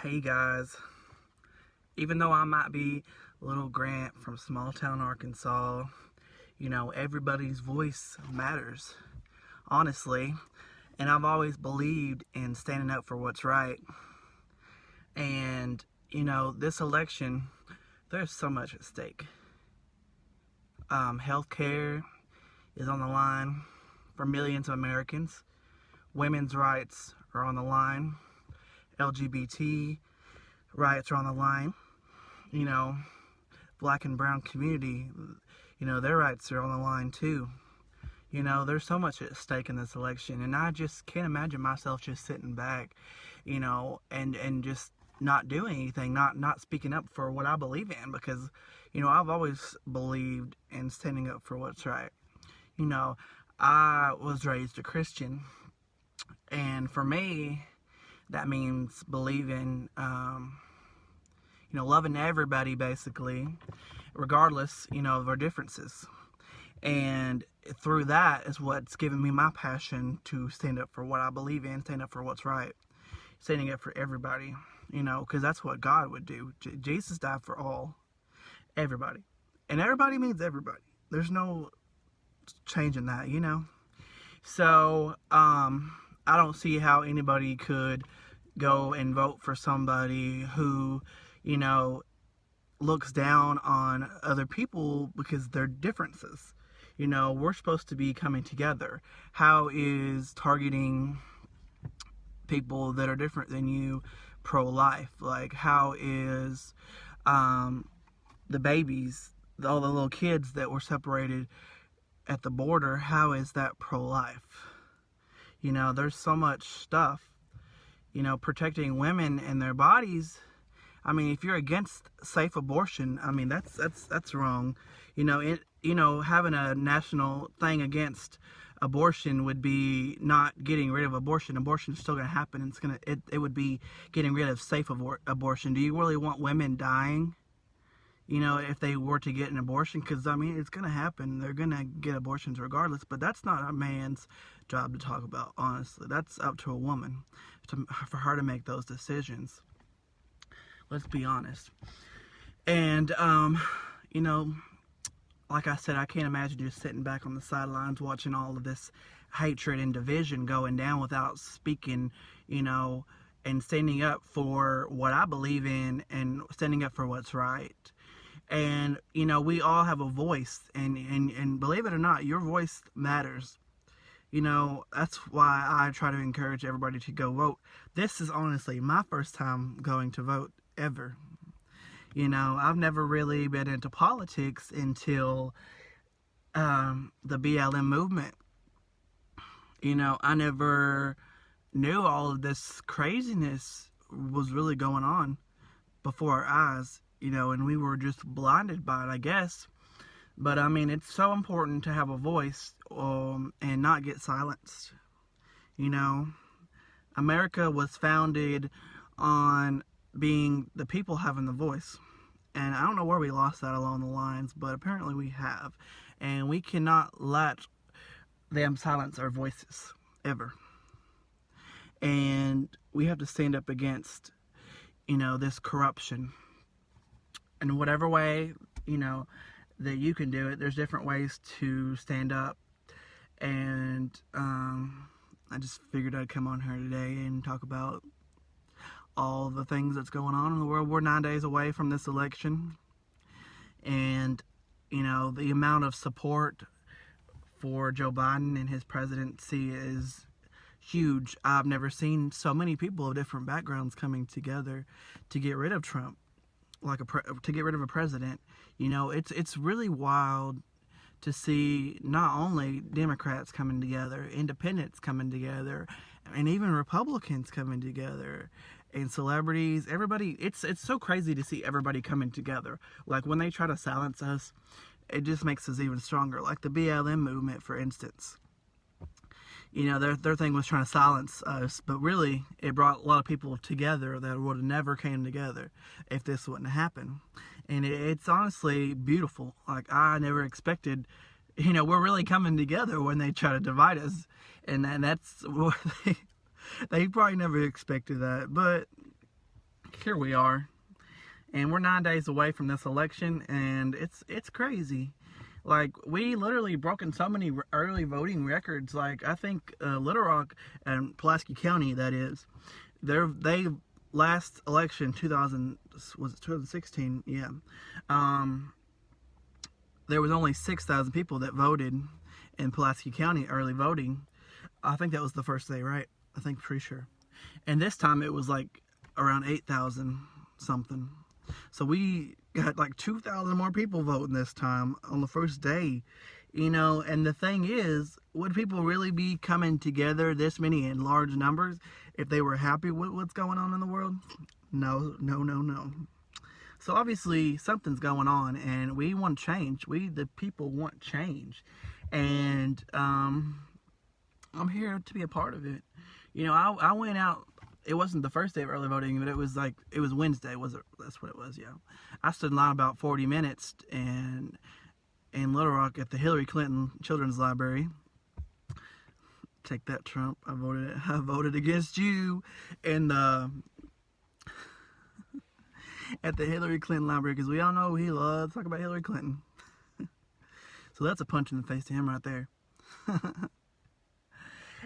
Hey guys, even though I might be little Grant from small town Arkansas, everybody's voice matters, honestly. And I've always believed in standing up for what's right. And, this election, there's so much at stake. Healthcare is on the line for millions of Americans. Women's rights are on the line. LGBT rights are on the line. Black and brown community, their rights are on the line too. There's so much at stake in this election, and I just can't imagine myself just sitting back, and just not doing anything, not speaking up for what I believe in, because, I've always believed in standing up for what's right. I was raised a Christian, and for me, that means believing, loving everybody basically, regardless, of our differences. And through that is what's given me my passion to stand up for what I believe in, stand up for what's right, standing up for everybody, because that's what God would do. Jesus died for all, everybody. And everybody means everybody. There's no changing that, So, I don't see how anybody could go and vote for somebody who, looks down on other people because they're differences. We're supposed to be coming together. How is targeting people that are different than you pro-life? Like, how is the babies, all the little kids that were separated at the border, how is that pro-life? There's so much stuff. Protecting women and their bodies. I mean, if you're against safe abortion, I mean, that's wrong. Having a national thing against abortion would be not getting rid of abortion. Abortion is still going to happen. It would be getting rid of safe abortion. Do you really want women dying? If they were to get an abortion, because it's going to happen. They're going to get abortions regardless, but that's not a man's job to talk about, honestly. That's up to a woman, for her to make those decisions. Let's be honest. And, like I said, I can't imagine just sitting back on the sidelines watching all of this hatred and division going down without speaking, and standing up for what I believe in and standing up for what's right. And, we all have a voice, and believe it or not, your voice matters. That's why I try to encourage everybody to go vote. This is honestly my first time going to vote ever. I've never really been into politics until the BLM movement. I never knew all of this craziness was really going on before our eyes. And we were just blinded by it, I guess. But, it's so important to have a voice and not get silenced. America was founded on being the people having the voice. And I don't know where we lost that along the lines, but apparently we have. And we cannot let them silence our voices, ever. And we have to stand up against, this corruption. In whatever way, that you can do it. There's different ways to stand up. And I just figured I'd come on here today and talk about all the things that's going on in the world. We're 9 days away from this election. And, the amount of support for Joe Biden and his presidency is huge. I've never seen so many people of different backgrounds coming together to get rid of Trump. To get rid of a president. It's really wild to see not only Democrats coming together, independents coming together, and even Republicans coming together, and celebrities, everybody. It's so crazy to see everybody coming together. Like, when they try to silence us, it just makes us even stronger. Like the BLM movement, for instance. Their thing was trying to silence us, but really, it brought a lot of people together that would have never came together if this wouldn't have happened. And it's honestly beautiful. Like, I never expected, we're really coming together when they try to divide us. And that's what they probably never expected that. But, here we are. And we're 9 days away from this election, and it's crazy. Like, we literally broken so many early voting records. Like, I think Little Rock and Pulaski County, that is, they last election 2016? Yeah. There was only 6,000 people that voted in Pulaski County early voting. I think that was the first day, right? I think, pretty sure. And this time it was like around 8,000 something. So we got like 2,000 more people voting this time on the first day, you know. And the thing is, would people really be coming together this many in large numbers if they were happy with what's going on in the world? No. So obviously something's going on, and we want change. We, the people, want change. And I'm here to be a part of it. You know, I went out. It wasn't the first day of early voting, but it was Wednesday. That's what it was, yeah. I stood in line about 40 minutes in Little Rock at the Hillary Clinton Children's Library. Take that, Trump. I voted against you. And at the Hillary Clinton Library, because we all know he loves to talk about Hillary Clinton. So that's a punch in the face to him right there.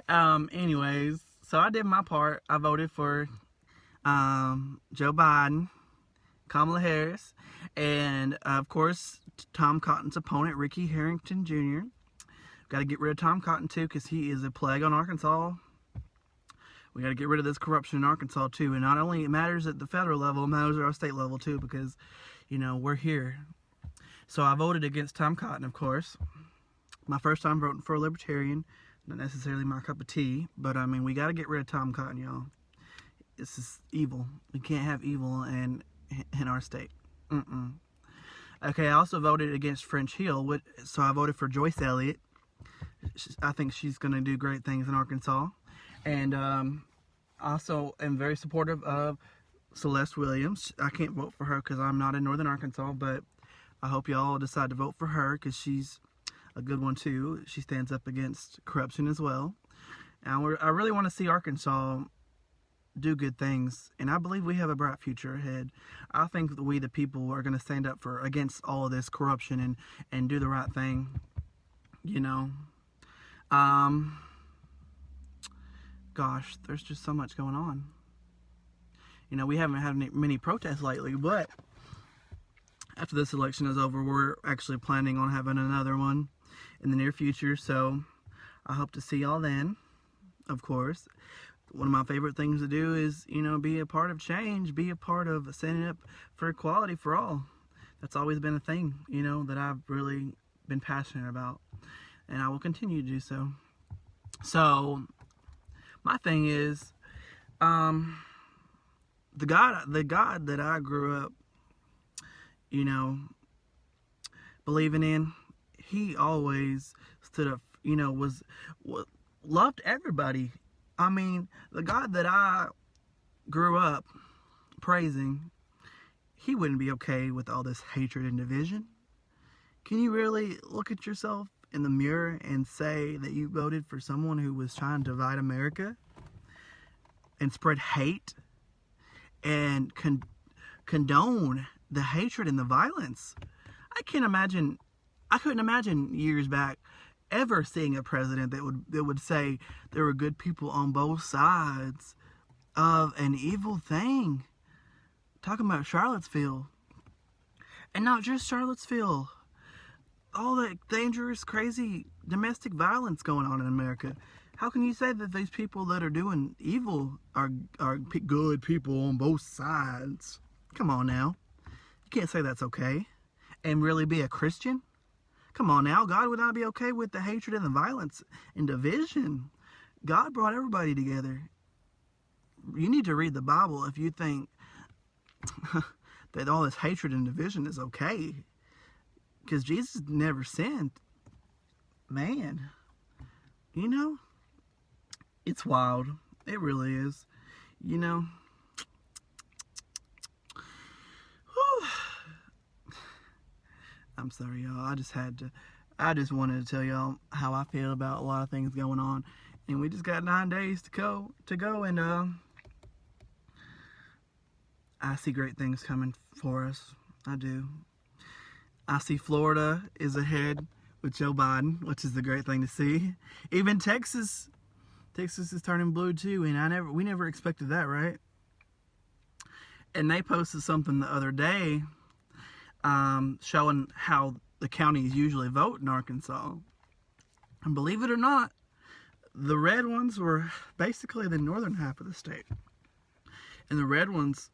Anyways, so I did my part. I voted for Joe Biden, Kamala Harris, and of course Tom Cotton's opponent, Ricky Harrington Jr. Got to get rid of Tom Cotton too, because he is a plague on Arkansas. We got to get rid of this corruption in Arkansas too. And not only it matters at the federal level, it matters at our state level too, because, you know, we're here. So I voted against Tom Cotton, of course. My first time voting for a libertarian. Not necessarily my cup of tea, but I mean, we got to get rid of Tom Cotton, y'all. This is evil. We can't have evil in our state. Okay, I also voted against French Hill, so I voted for Joyce Elliott. I think she's going to do great things in Arkansas. And also am very supportive of Celeste Williams. I can't vote for her because I'm not in Northern Arkansas, but I hope y'all decide to vote for her, because she's a good one too. She stands up against corruption as well. And I really want to see Arkansas do good things, and I believe we have a bright future ahead. I think that we, the people, are going to stand up against all of this corruption and do the right thing, you know. Gosh, there's just so much going on. You know, we haven't had many protests lately, but after this election is over, we're actually planning on having another one in the near future, so I hope to see y'all then, of course. One of my favorite things to do is, you know, be a part of change, be a part of standing up for equality for all. That's always been a thing, you know, that I've really been passionate about, and I will continue to do so. So, my thing is, the God that I grew up, you know, believing in, he always stood up, you know, loved everybody. I mean, the God that I grew up praising, he wouldn't be okay with all this hatred and division. Can you really look at yourself in the mirror and say that you voted for someone who was trying to divide America and spread hate and condone the hatred and the violence? I couldn't imagine years back ever seeing a president that would say there were good people on both sides of an evil thing. Talking about Charlottesville. And not just Charlottesville. All that dangerous, crazy domestic violence going on in America. How can you say that these people that are doing evil are good people on both sides? Come on now. You can't say that's okay and really be a Christian. Come on now. God would not be okay with the hatred and the violence and division. God brought everybody together. You need to read the Bible if you think that all this hatred and division is okay. Because Jesus never sinned. Man. You know? It's wild. It really is. You know? I'm sorry, y'all. I just wanted to tell y'all how I feel about a lot of things going on. And we just got 9 days to go and I I see great things coming for us. I do. I see Florida is ahead with Joe Biden, which is a great thing to see. Even Texas is turning blue too, and we never expected that, right? And they posted something the other day showing how the counties usually vote in Arkansas. And believe it or not, the red ones were basically the northern half of the state. And the red ones,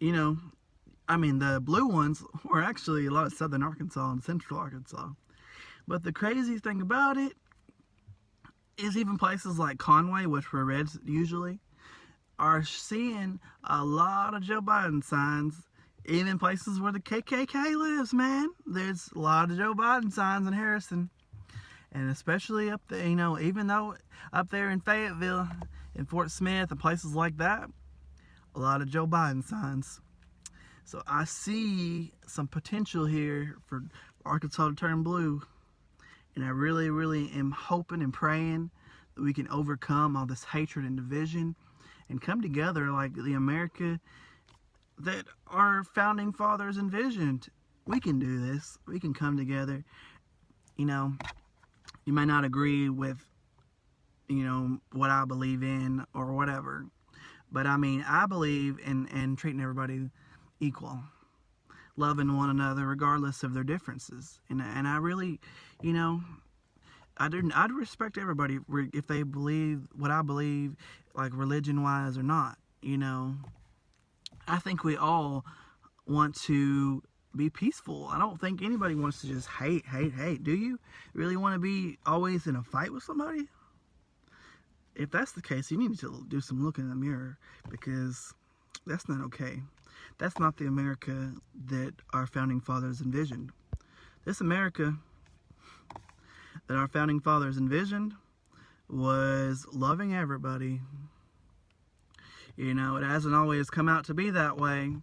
the blue ones were actually a lot of southern Arkansas and central Arkansas. But the crazy thing about it is even places like Conway, which were reds usually, are seeing a lot of Joe Biden signs. Even places where the KKK lives, man. There's a lot of Joe Biden signs in Harrison. And especially up there, even though up there in Fayetteville, in Fort Smith, and places like that, a lot of Joe Biden signs. So I see some potential here for Arkansas to turn blue. And I really, really am hoping and praying that we can overcome all this hatred and division and come together like the America that our founding fathers envisioned. We can do this. We can come together. You may not agree with, what I believe in or whatever. But I believe in treating everybody equal. Loving one another regardless of their differences. And I really, I'd respect everybody if they believe what I believe, like religion-wise or not, I think we all want to be peaceful. I don't think anybody wants to just hate. Do you really want to be always in a fight with somebody? If that's the case, you need to do some looking in the mirror, because that's not okay. That's not the America that our founding fathers envisioned. This America that our founding fathers envisioned was loving everybody. It hasn't always come out to be that way,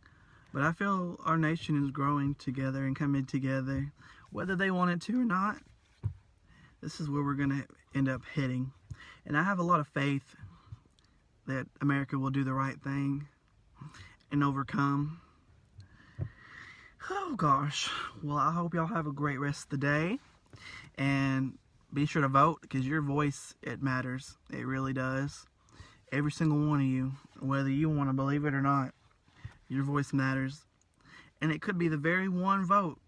but I feel our nation is growing together and coming together, whether they want it to or not. This is where we're going to end up heading. And I have a lot of faith that America will do the right thing and overcome. Oh gosh. Well, I hope y'all have a great rest of the day. And be sure to vote, because your voice, it matters. It really does. Every single one of you, whether you want to believe it or not, your voice matters. And it could be the very one vote,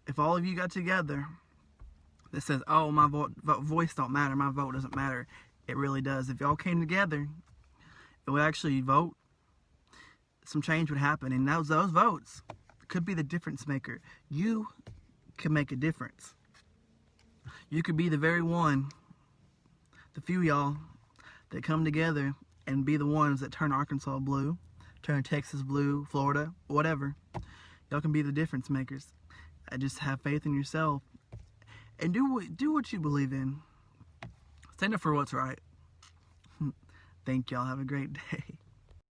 if all of you got together, that says, oh, my voice don't matter, my vote doesn't matter. It really does. If y'all came together and would actually vote, some change would happen. And those votes could be the difference maker. You can make a difference. You could be the very one, the few y'all, that come together and be the ones that turn Arkansas blue, turn Texas blue, Florida, whatever. Y'all can be the difference makers. I just have faith in yourself and do what you believe in. Stand up for what's right. Thank y'all. Have a great day.